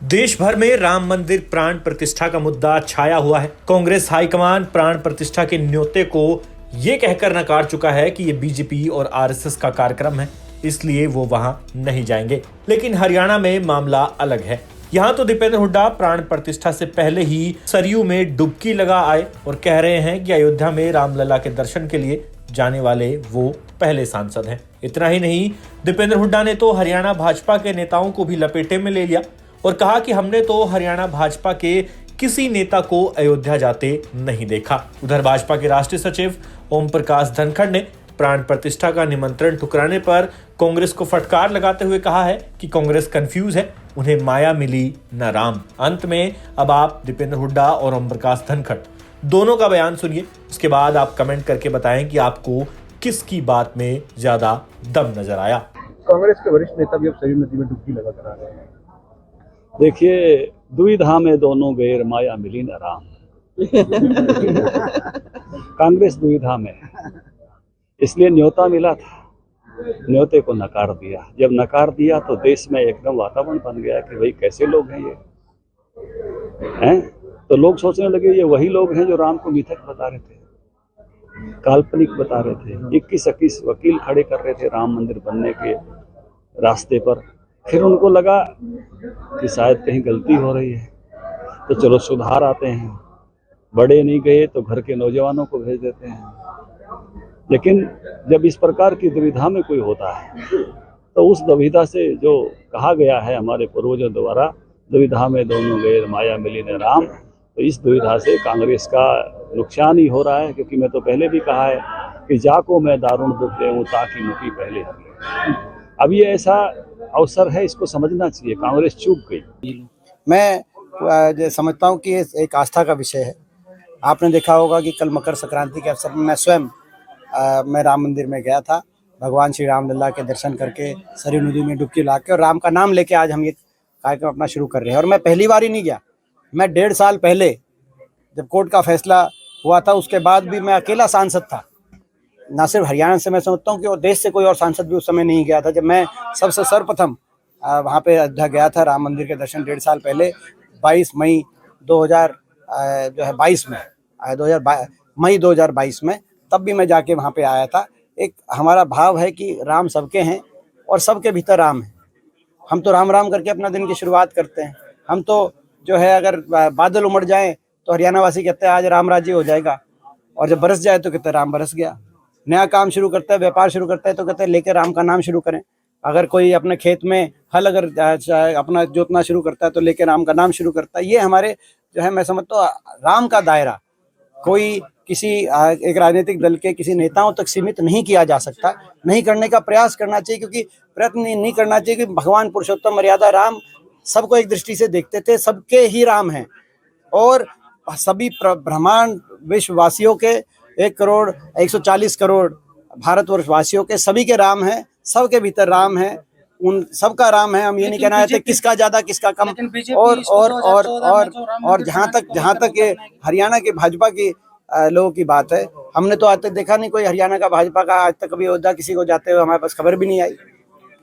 देश भर में राम मंदिर प्राण प्रतिष्ठा का मुद्दा छाया हुआ है। कांग्रेस हाईकमान प्राण प्रतिष्ठा के न्योते को यह कहकर नकार चुका है कि यह बीजेपी और आरएसएस का कार्यक्रम है, इसलिए वो वहां नहीं जाएंगे। लेकिन हरियाणा में मामला अलग है। यहाँ तो दीपेंद्र हुड्डा प्राण प्रतिष्ठा से पहले ही सरयू में डुबकी लगा आए और कह रहे हैं कि अयोध्या में रामलला के दर्शन के लिए जाने वाले वो पहले सांसद हैं। इतना ही नहीं, दीपेंद्र हुड्डा ने तो हरियाणा भाजपा के नेताओं को भी लपेटे में ले लिया और कहा कि हमने तो हरियाणा भाजपा के किसी नेता को अयोध्या जाते नहीं देखा। उधर भाजपा के राष्ट्रीय सचिव ओम प्रकाश धनखड़ ने प्राण प्रतिष्ठा का निमंत्रण ठुकराने पर कांग्रेस को फटकार लगाते हुए कहा है कि कांग्रेस कंफ्यूज है, उन्हें माया मिली न राम। अंत में अब आप दीपेंद्र हुड्डा और ओम प्रकाश धनखड़ दोनों का बयान सुनिए, उसके बाद आप कमेंट करके बताएं कि आपको किसकी बात में ज्यादा दम नजर आया। कांग्रेस के वरिष्ठ नेता भी अब सरयू नदी में डुबकी लगा कर आ रहे हैं। देखिए, दुविधा में दोनों गैर माया मिली न राम। कांग्रेस दुविधा में, इसलिए न्योता मिला था, न्योते को नकार दिया। जब नकार दिया तो देश में एकदम वातावरण बन गया कि भाई कैसे लोग हैं ये हैं। तो लोग सोचने लगे ये वही लोग हैं जो राम को मिथक बता रहे थे, काल्पनिक बता रहे थे। 21 वकील खड़े कर रहे थे राम मंदिर बनने के रास्ते पर। फिर उनको लगा कि शायद कहीं गलती हो रही है, तो चलो सुधार आते हैं। बड़े नहीं गए तो घर के नौजवानों को भेज देते हैं। लेकिन जब इस प्रकार की दुविधा में कोई होता है तो उस दुविधा से जो कहा गया है हमारे पूर्वजों द्वारा, दुविधा में दोनों गैर माया मिली न राम, तो इस दुविधा से कांग्रेस का नुकसान ही हो रहा है। क्योंकि मैं तो पहले भी कहा है कि जाको मैं दारुण दुख देऊं ताकि मुखी पहले हर। अब ये ऐसा अवसर है, इसको समझना चाहिए। कांग्रेस चूक गई। मैं समझता हूँ कि ये एक आस्था का विषय है। आपने देखा होगा कि कल मकर संक्रांति के अवसर पर मैं स्वयं मैं राम मंदिर में गया था। भगवान श्री रामलला के दर्शन करके सरयू नदी में डुबकी ला के और राम का नाम लेके आज हम ये कार्यक्रम अपना शुरू कर रहे हैं। और मैं पहली बार ही नहीं गया, मैं 1.5 साल पहले जब कोर्ट का फैसला हुआ था उसके बाद भी मैं अकेला सांसद था। ना सिर्फ हरियाणा से, मैं समझता हूँ कि वो देश से कोई और सांसद भी उस समय नहीं गया था। जब मैं सबसे सर्वप्रथम वहाँ पे अयोध्या गया था राम मंदिर के दर्शन 1.5 साल पहले 22 मई 2022 में, तब भी मैं जाके वहाँ पे आया था। एक हमारा भाव है कि राम सबके हैं और सबके भीतर राम है। हम तो राम राम करके अपना दिन की शुरुआत करते हैं। हम तो जो है, अगर बादल उमड़ जाएं तो हरियाणा वासी कहते हैं आज राम राज्य हो जाएगा, और जब बरस जाए तो कहते हैं राम बरस गया। नया काम शुरू करता है, व्यापार शुरू करता है तो कहते हैं लेके राम का नाम शुरू करें। अगर कोई अपने खेत में हल अगर अपना जोतना शुरू करता है तो लेके राम का नाम शुरू करता है। ये हमारे जो है, मैं समझता हूँ राम का दायरा कोई किसी एक राजनीतिक दल के किसी नेताओं तक सीमित नहीं किया जा सकता। नहीं करने का प्रयास करना चाहिए, क्योंकि प्रयत्न नहीं करना चाहिए कि भगवान पुरुषोत्तम मर्यादा राम सबको एक दृष्टि से देखते थे, सबके ही राम हैं। और सभी ब्रह्मांड विश्ववासियों के 1,140 करोड़ भारतवर्ष वासियों के सभी के राम हैं, सबके भीतर राम है, उन सबका राम है। हम ये नहीं कहना चाहते किसका ज्यादा किसका कम। और जहाँ तक ये हरियाणा के भाजपा की लोगों की बात है, हमने तो आज तक देखा नहीं कोई हरियाणा का भाजपा का आज तक कभी अयोध्या किसी को जाते हुए हमारे पास खबर भी नहीं आई।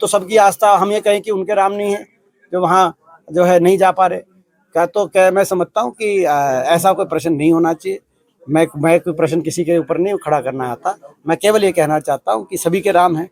तो सबकी आस्था, हम ये कहें कि उनके राम नहीं है जो वहाँ जो है नहीं जा पा रहे क्या मैं समझता हूँ कि ऐसा कोई प्रश्न नहीं होना चाहिए। मैं कोई प्रश्न किसी के ऊपर नहीं खड़ा करना आता। मैं केवल ये कहना चाहता हूँ कि सभी के राम हैं।